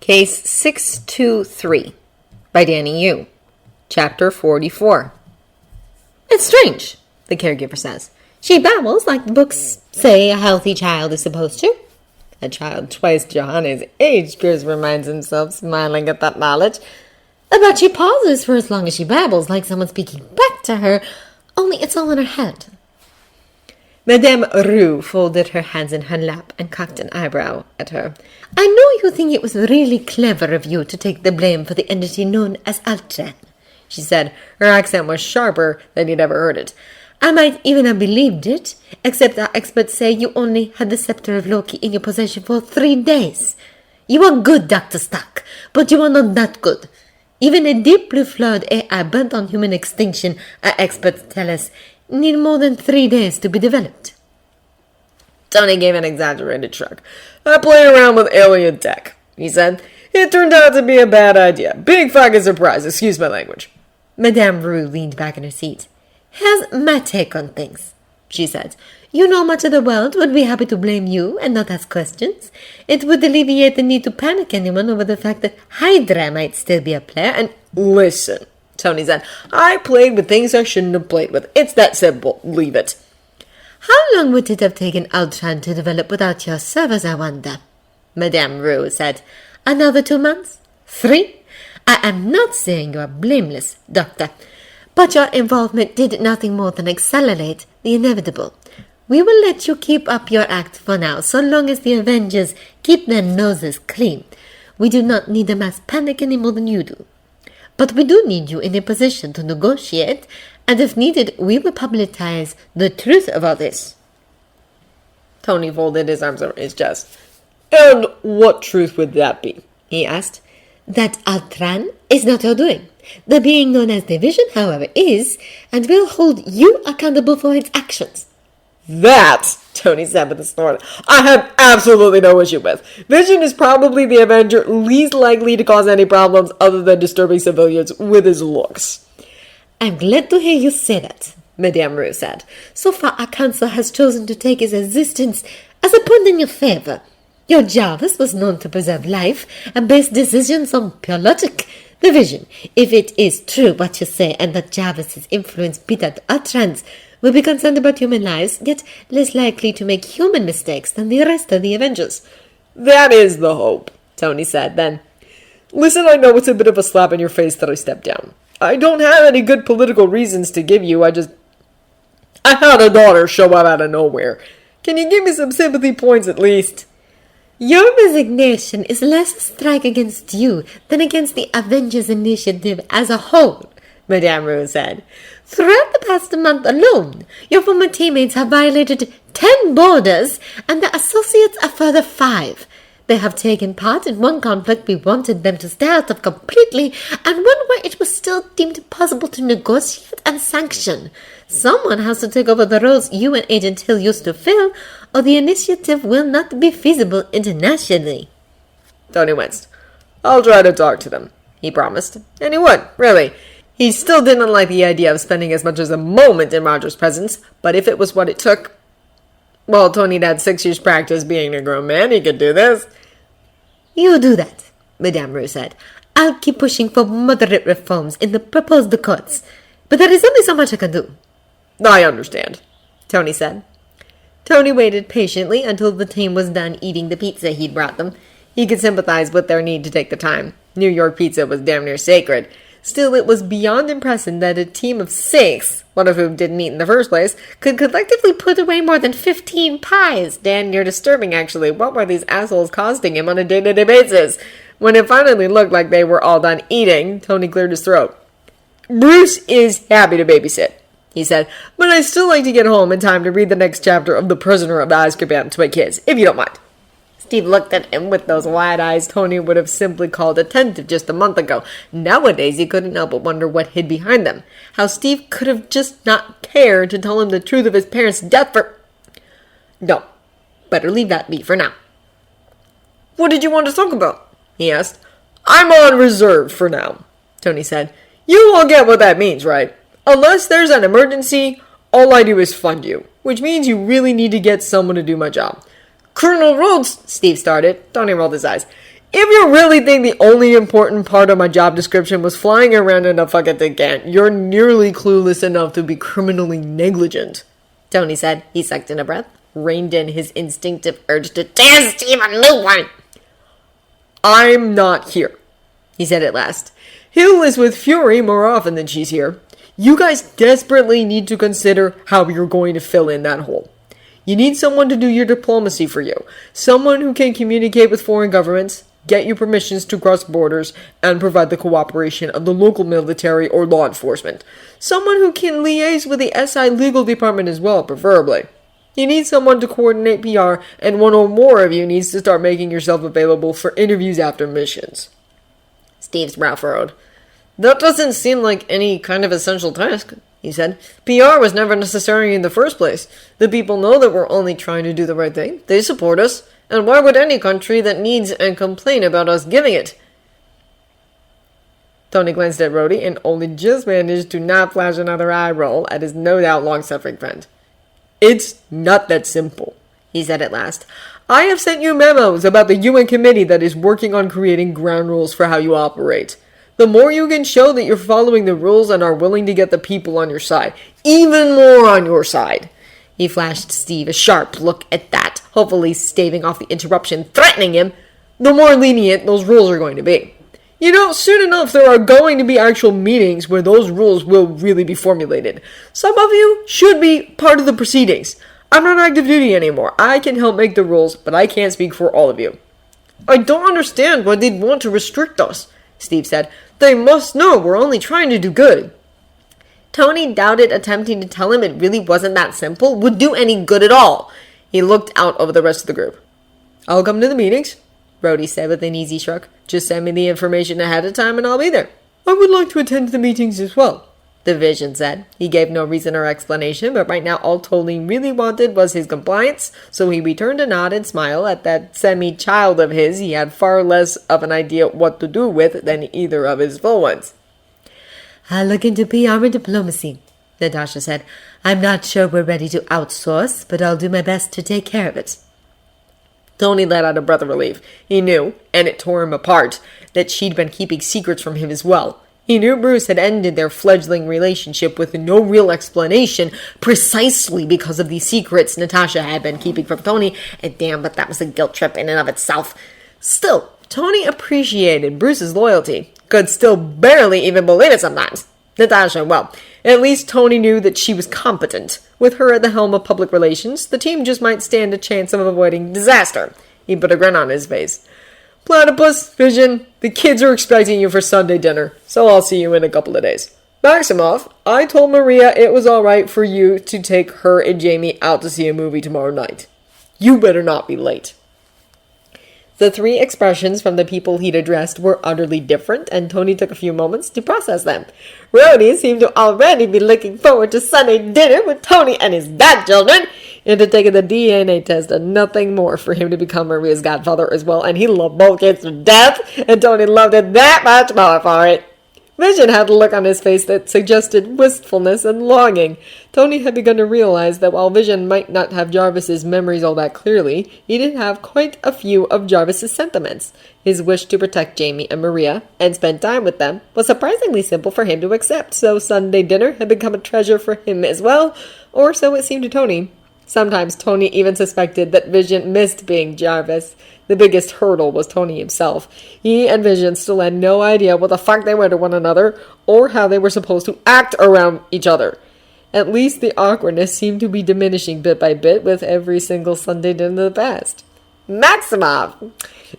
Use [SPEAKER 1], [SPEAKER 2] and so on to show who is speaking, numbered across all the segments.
[SPEAKER 1] Case 623 by Danny Yu. Chapter 44. It's strange, the caregiver says. She babbles like the books say a healthy child is supposed to. A child twice Johanna's age, Pierce reminds himself, smiling at that knowledge. But she pauses for as long as she babbles, like someone speaking back to her, only it's all in her head. Madame Rue folded her hands in her lap and cocked an eyebrow at her. I know you think it was really clever of you to take the blame for the entity known as Altran, she said. Her accent was sharper than he'd ever heard it. I might even have believed it, except our experts say you only had the scepter of Loki in your possession for 3 days. You are good, Dr. Stark, but you are not that good. Even a deeply flawed AI bent on human extinction, our experts tell us, need more than 3 days to be developed. Tony gave an exaggerated shrug. I play around with alien tech, he said. It turned out to be a bad idea. Big fucking surprise, excuse my language. Madame Rue leaned back in her seat. Here's my take on things, she said. You know much of the world would be happy to blame you and not ask questions. It would alleviate the need to panic anyone over the fact that Hydra might still be a player and... Listen, Tony said. I played with things I shouldn't have played with. It's that simple. Leave it. How long would it have taken Altran to develop without your servers, I wonder? Madame Rue said. Another 2 months? 3? I am not saying you are blameless, Doctor, but your involvement did nothing more than accelerate the inevitable. We will let you keep up your act for now, so long as the Avengers keep their noses clean. We do not need a mass panic any more than you do. But we do need you in a position to negotiate, and if needed, we will publicize the truth of all this. Tony folded his arms over his chest. And what truth would that be? He asked. That Altran is not your doing. The being known as the Vision, however, is, and will hold you accountable for its actions. That, Tony said with a snort, I have absolutely no issue with. Vision is probably the Avenger least likely to cause any problems other than disturbing civilians with his looks. I'm glad to hear you say that, Madame Rue said. So far our council has chosen to take his existence as a point in your favor. Your Jarvis was known to preserve life and base decisions on pure logic. The Vision, if it is true what you say and that Jarvis's influence beat out Ultrans, will be concerned about human lives, yet less likely to make human mistakes than the rest of the Avengers. That is the hope, Tony said then. Listen, I know it's a bit of a slap in your face that I stepped down. I don't have any good political reasons to give you, I had a daughter show up out of nowhere. Can you give me some sympathy points at least? Your resignation is less a strike against you than against the Avengers Initiative as a whole, Madame Rue said. Throughout the past month alone, your former teammates have violated 10 borders and their associates a further 5. They have taken part in one conflict we wanted them to stay out of completely and one where it was still deemed possible to negotiate and sanction. Someone has to take over the roles you and Agent Hill used to fill, or the initiative will not be feasible internationally. Tony winced. I'll try to talk to them, he promised. And he would, really. He still didn't like the idea of spending as much as a moment in Roger's presence, but if it was what it took... Well, Tony'd had 6 years' practice being a grown man. He could do this. You do that, Madame Rue said. I'll keep pushing for moderate reforms in the proposed accords, but there is only so much I can do. I understand, Tony said. Tony waited patiently until the team was done eating the pizza he'd brought them. He could sympathize with their need to take the time. New York pizza was damn near sacred. Still, it was beyond impressive that a team of 6, one of whom didn't eat in the first place, could collectively put away more than 15 pies. Damn near disturbing, actually. What were these assholes costing him on a day-to-day basis? When it finally looked like they were all done eating, Tony cleared his throat. Bruce is happy to babysit, he said, but I'd still like to get home in time to read the next chapter of The Prisoner of Azkaban to my kids, if you don't mind. Steve looked at him with those wide eyes Tony would have simply called attentive just a month ago. Nowadays, he couldn't help but wonder what hid behind them. How Steve could have just not cared to tell him the truth of his parents' death for... No, better leave that be for now. What did you want to talk about? He asked. I'm on reserve for now, Tony said. You all get what that means, right? Unless there's an emergency, all I do is fund you, which means you really need to get someone to do my job. Colonel Rhodes, Steve started. Tony rolled his eyes.
[SPEAKER 2] If you really think the only important part of my job description was flying around in a fucking tin can, you're nearly clueless enough to be criminally negligent,
[SPEAKER 1] Tony said. He sucked in a breath, reined in his instinctive urge to tear Steve a new one.
[SPEAKER 2] I'm not here, he said at last. Hill is with Fury more often than she's here. You guys desperately need to consider how you're going to fill in that hole. You need someone to do your diplomacy for you. Someone who can communicate with foreign governments, get you permissions to cross borders, and provide the cooperation of the local military or law enforcement. Someone who can liaise with the SI legal department as well, preferably. You need someone to coordinate PR, and one or more of you needs to start making yourself available for interviews after missions.
[SPEAKER 1] Steve's brow furrowed.
[SPEAKER 2] That doesn't seem like any kind of essential task, he said. PR was never necessary in the first place. The people know that we're only trying to do the right thing. They support us. And why would any country that needs and complain about us giving it? Tony glanced at Rhodey and only just managed to not flash another eye roll at his no doubt long-suffering friend. It's not that simple, he said at last. I have sent you memos about the UN committee that is working on creating ground rules for how you operate. The more you can show that you're following the rules and are willing to get the people on your side, even more on your side. He flashed Steve a sharp look at that, hopefully staving off the interruption threatening him, the more lenient those rules are going to be. You know, soon enough there are going to be actual meetings where those rules will really be formulated. Some of you should be part of the proceedings. I'm not active duty anymore. I can help make the rules, but I can't speak for all of you. I don't understand why they'd want to restrict us, Steve said. They must know we're only trying to do good.
[SPEAKER 1] Tony doubted attempting to tell him it really wasn't that simple would do any good at all.
[SPEAKER 2] He looked out over the rest of the group. I'll come to the meetings, Rhodey said with an easy shrug. Just send me the information ahead of time and I'll be there. I would like to attend the meetings as well, the Vision said. He gave no reason or explanation, but right now all Tony really wanted was his compliance, so he returned a nod and smile at that semi-child of his he had far less of an idea what to do with than either of his full ones.
[SPEAKER 3] I'll look into PR and diplomacy, Natasha said. I'm not sure we're ready to outsource, but I'll do my best to take care of it.
[SPEAKER 2] Tony let out a breath of relief. He knew, and it tore him apart, that she'd been keeping secrets from him as well. He knew Bruce had ended their fledgling relationship with no real explanation precisely because of the secrets Natasha had been keeping from Tony, and damn, but that was a guilt trip in and of itself. Still, Tony appreciated Bruce's loyalty. Could still barely even believe it sometimes. Natasha, well, at least Tony knew that she was competent. With her at the helm of public relations, the team just might stand a chance of avoiding disaster. He put a grin on his face. Platypus, Vision, the kids are expecting you for Sunday dinner, so I'll see you in a couple of days. Maximoff, I told Maria it was alright for you to take her and Jamie out to see a movie tomorrow night. You better not be late. The three expressions from the people he'd addressed were utterly different, and Tony took a few moments to process them. Rhodey seemed to already be looking forward to Sunday dinner with Tony and his godchildren. It had taken the DNA test and nothing more for him to become Maria's godfather as well, and he loved both kids to death, and Tony loved it that much more for it. Vision had a look on his face that suggested wistfulness and longing. Tony had begun to realize that while Vision might not have Jarvis's memories all that clearly, he did have quite a few of Jarvis's sentiments. His wish to protect Jamie and Maria and spend time with them was surprisingly simple for him to accept, so Sunday dinner had become a treasure for him as well, or so it seemed to Tony. Sometimes Tony even suspected that Vision missed being Jarvis. The biggest hurdle was Tony himself. He and Vision still had no idea what the fuck they were to one another, or how they were supposed to act around each other. At least the awkwardness seemed to be diminishing bit by bit with every single Sunday dinner in the past. Maximoff!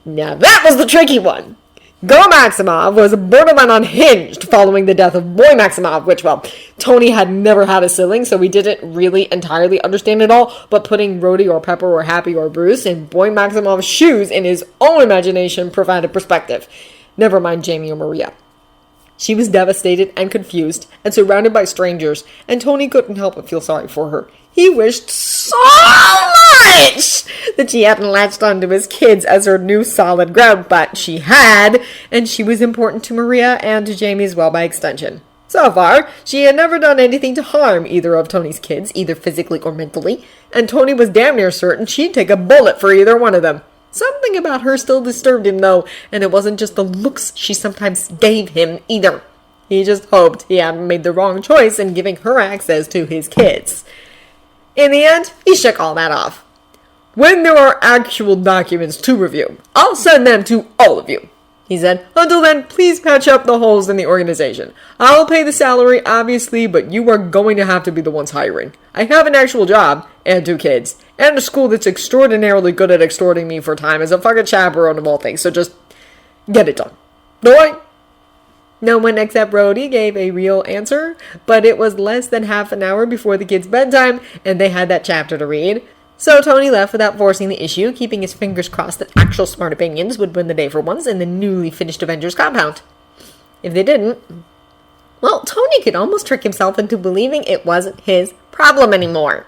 [SPEAKER 2] Now that was the tricky one! Go Maximoff was borderline unhinged following the death of Boy Maximoff, which, well, Tony had never had a sibling, so he didn't really entirely understand it all, but putting Rhodey or Pepper or Happy or Bruce in Boy Maximoff's shoes in his own imagination provided perspective. Never mind Jamie or Maria. She was devastated and confused and surrounded by strangers, and Tony couldn't help but feel sorry for her. He wished so much that she hadn't latched onto his kids as her new solid ground, but she had, and she was important to Maria and to Jamie as well by extension. So far, she had never done anything to harm either of Tony's kids, either physically or mentally, and Tony was damn near certain she'd take a bullet for either one of them. Something about her still disturbed him, though, and it wasn't just the looks she sometimes gave him, either. He just hoped he hadn't made the wrong choice in giving her access to his kids. In the end, he shook all that off. When there are actual documents to review, I'll send them to all of you, he said. Until then, please patch up the holes in the organization. I'll pay the salary, obviously, but you are going to have to be the ones hiring. I have an actual job, and 2 kids, and a school that's extraordinarily good at extorting me for time as a fucking chaperone of all things, so just get it done. Alright? No one except Rhodey gave a real answer, but it was less than half an hour before the kids' bedtime, and they had that chapter to read. So Tony left without forcing the issue, keeping his fingers crossed that actual smart opinions would win the day for once in the newly finished Avengers compound. If they didn't, well, Tony could almost trick himself into believing it wasn't his problem anymore.